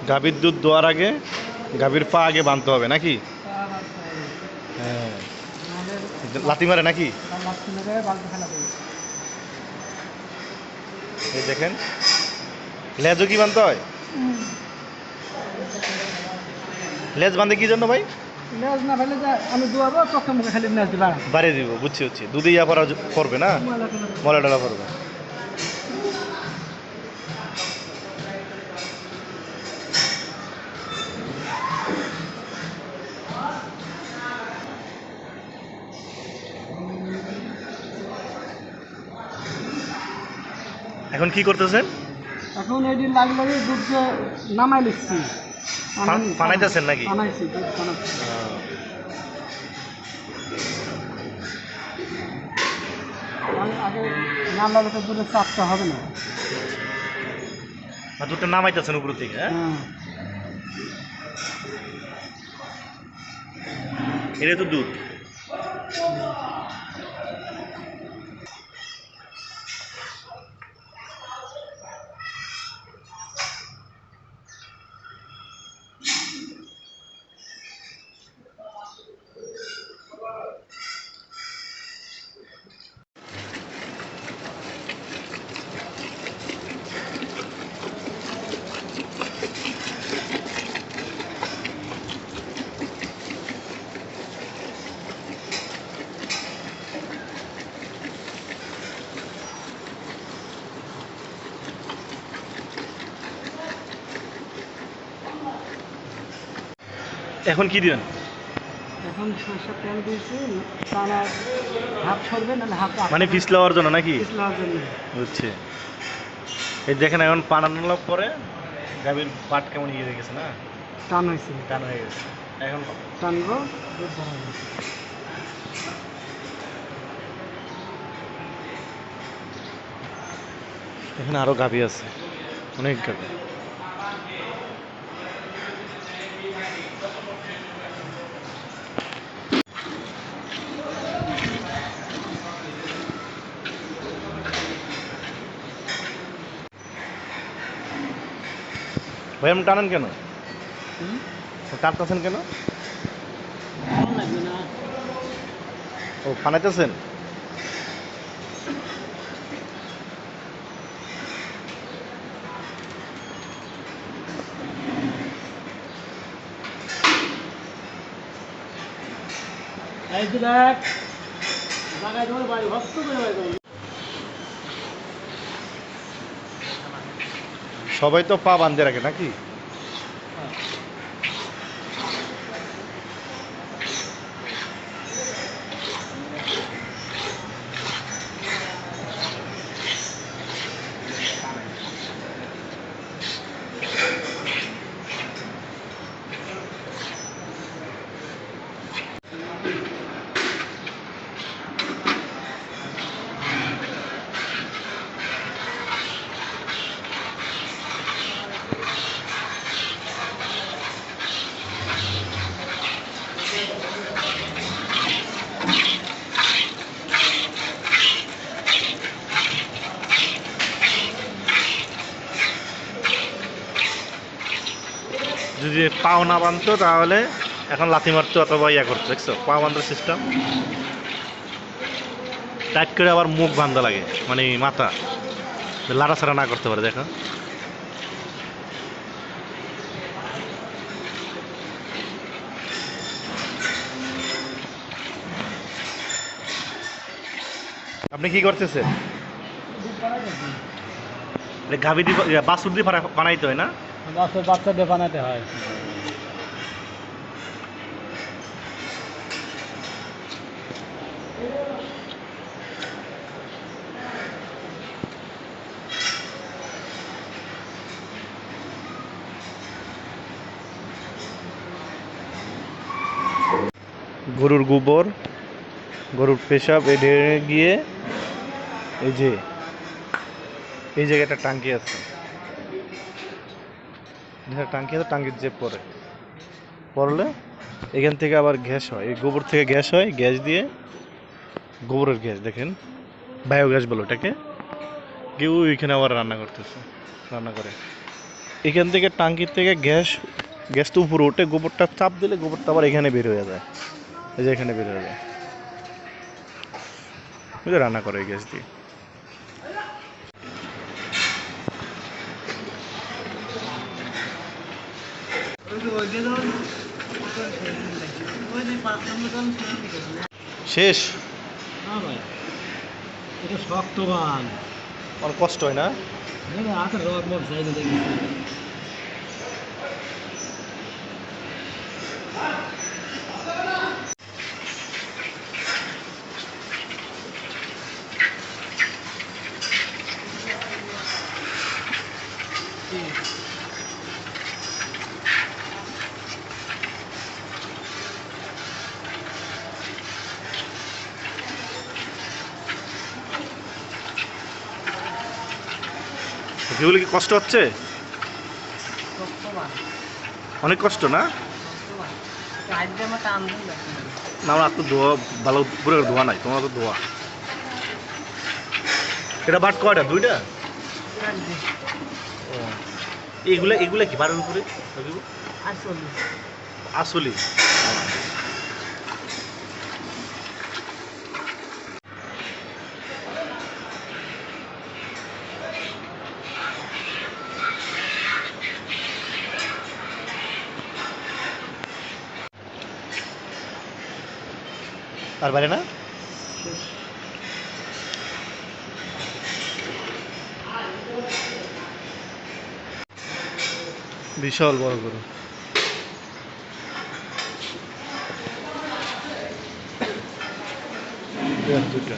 গাভীর দুধ দোয়ার আগে গাভীর পা আগে বাঁধতে হবে নাকি? হ্যাঁ, লাথি মারে নাকি? এই দেখেন, লেজও কি বাঁধতে হয়? লেজ বাঁধে কি জন্য ভাই? লেজ না ফেলে আমি দুয়াবো, চোখে মুখে খালি লেজ দিবা বাড়িয়ে দিব, বুঝছি বুঝছি। দুধে ইয়া করা করবে না, মলা টলা করবে। এখন কি করতেছেন? এখন এটি লাগলে দুধকে নামাই লিখছি, বানাইতেছেন নাকি? বানাইছি, দুধ বানাচ্ছি। আগে নামলে তো দুধের চাপটা হবে না। দুধটা নামাইতেছেন উপর থেকে? হ্যাঁ, এটা তো দুধ। এখন কি দিবেন? এখন সরষে তেল দিয়েছি, তারা হাফ সরবে না হাফ, মানে পিছলাওয়ার জন্য নাকি? পিছলাওয়ার জন্য। বুঝছি। এই দেখেন, এখন পানানোর পরে গাভীর পাট কেমন ইয়ে হয়ে গেছে না, টান হয়েছে, টান হয়ে গেছে। এখন টানবো, দুধ বাড়াবো। এখানে আরো গাভী আছে, অনেক গাভী। ভাই আপনি টানেন কেন? টানতেছেন কেন? ও ফানাইতেছেন? সবাই তো পা বাঁধে রাখে নাকি? যদি পাও না বাঁধতো তাহলে এখন লাথি মারতো অথবা ইয়া করতো। দেখছো পা বাঁধার সিস্টেম? টাইট করে আবার মুখ বাঁধা লাগে, মানে মাথা লাড়াছাড়া না করতে পারে। দেখো, আপনি কি করতেছেন? গাভী দিয়ে বাছুর দিয়ে বানাইতে হয় না? বাচ্চা দিয়ে বানাতে হয়। গরুর গোবর, গরুর পেশাব এই ঢেলে গিয়ে এই যে এই জায়গায় একটা টাঙ্কি আছে, টাঙ্কি আছে, টাঙ্কির যে পড়লে এখান থেকে আবার গ্যাস হয়। এই গোবর থেকে গ্যাস হয়, গ্যাস দিয়ে গোবরের গ্যাস, দেখেন বায়োগ্যাস বলো এটাকে, কেউ এখানে আবার রান্না করতেছে, রান্না করে। এখান থেকে টাঙ্কির থেকে গ্যাসটা উপরে ওঠে, গোবরটা চাপ দিলে গোবরটা আবার এখানে বের হয়ে যায়, এই যে এখানে বের হয়ে যায়, বুঝলে রান্না করে এই গ্যাস দিয়ে। শেষ না ভাই, এটা শক্তবান, অনেক কষ্ট হয় না? হাতের রক মক চাইলে দেখি। এগুলো কি কষ্ট হচ্ছে? শক্তবান, অনেক কষ্ট না? শক্তবান, রাজ্যে আমার টান দিন দেখি। না আমার তো ধোয়া ভালো পুরো ধোয়া নাই, তোমার তো ধোয়া। এটা বাট কয়টা? দুইটা? ও, এইগুলা এগুলা কি বাড়ির উপরে আসলে? আর বাইরে না? বিশাল বড় করে দুইটা